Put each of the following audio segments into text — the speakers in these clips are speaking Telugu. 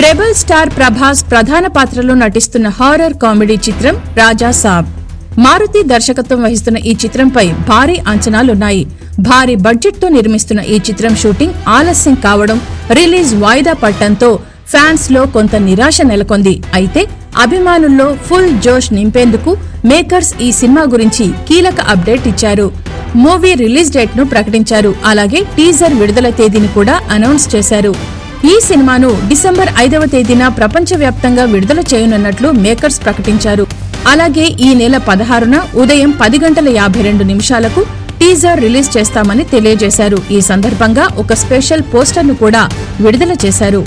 రెబల్ స్టార్ ప్రభాస్ ప్రధాన పాత్రలో నటిస్తున్న హారర్ కామెడీ చిత్రం రాజా సాబ్. మారుతి దర్శకత్వం వహిస్తున్న ఈ చిత్రంపై భారీ అంచనాలున్నాయి. భారీ బడ్జెట్ తో నిర్మిస్తున్న ఈ చిత్రం షూటింగ్ ఆలస్యం కావడం, రిలీజ్ వాయిదా పడటంతో ఫ్యాన్స్ లో కొంత నిరాశ నెలకొంది. అయితే అభిమానుల్లో ఫుల్ జోష్ నింపేందుకు మేకర్స్ ఈ సినిమా గురించి కీలక అప్డేట్ ఇచ్చారు. మూవీ రిలీజ్ డేట్ ను ప్రకటించారు. అలాగే టీజర్ విడుదల తేదీని కూడా అనౌన్స్ చేశారు. ఈ సినిమాను డిసెంబర్ 5వ తేదీన ప్రపంచవ్యాప్తంగా విడుదల చేయనున్నట్లు మేకర్స్ ప్రకటించారు. అలాగే ఈ నెల 16న ఉదయం 10:52 టీజర్ రిలీజ్ చేస్తామని తెలియజేశారు. ఈ సందర్భంగా ఒక స్పెషల్ పోస్టర్ను కూడా విడుదల చేశారు.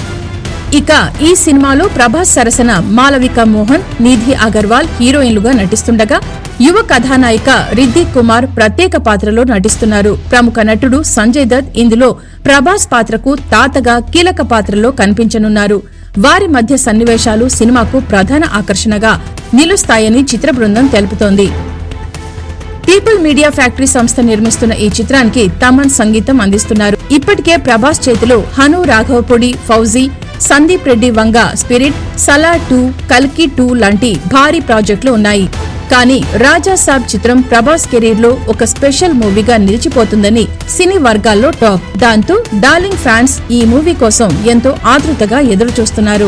ఇక ఈ సినిమాలో ప్రభాస్ సరసన మాలవిక మోహన్, నిధి అగర్వాల్ హీరోయిన్లుగా నటిస్తుండగా యువ కథానాయిక రిద్ది కుమార్ ప్రత్యేక పాత్రలో నటిస్తున్నారు. ప్రముఖ నటుడు సంజయ్ దత్ ఇందులో ప్రభాస్ పాత్రకు తాతగా కీలక పాత్రలో కనిపించనున్నారు. వారి మధ్య సన్నివేశాలు సినిమాకు ప్రధాన ఆకర్షణగా నిలుస్తాయని చిత్ర బృందం తెలుపుతోంది. పీపుల్ మీడియా ఫ్యాక్టరీ సంస్థ నిర్మిస్తున్న ఈ చిత్రానికి తమన్ సంగీతం అందిస్తున్నారు. ఇప్పటికే ప్రభాస్ చేతిలో హను రాఘవపొడి, ఫౌజీ, సందీప్ రెడ్డి వంగ, స్పిరిట్, సలా 2, కల్కి 2 లాంటి భారీ ప్రాజెక్టులు ఉన్నాయి. కానీ రాజా సాబ్ చిత్రం ప్రభాస్ కెరీర్ లో ఒక స్పెషల్ మూవీగా నిలిచిపోతుందని సినీ వర్గాల్లో టాక్. దాంతో డార్లింగ్ ఫ్యాన్స్ ఈ మూవీ కోసం ఎంతో ఆతృతగా ఎదురుచూస్తున్నారు.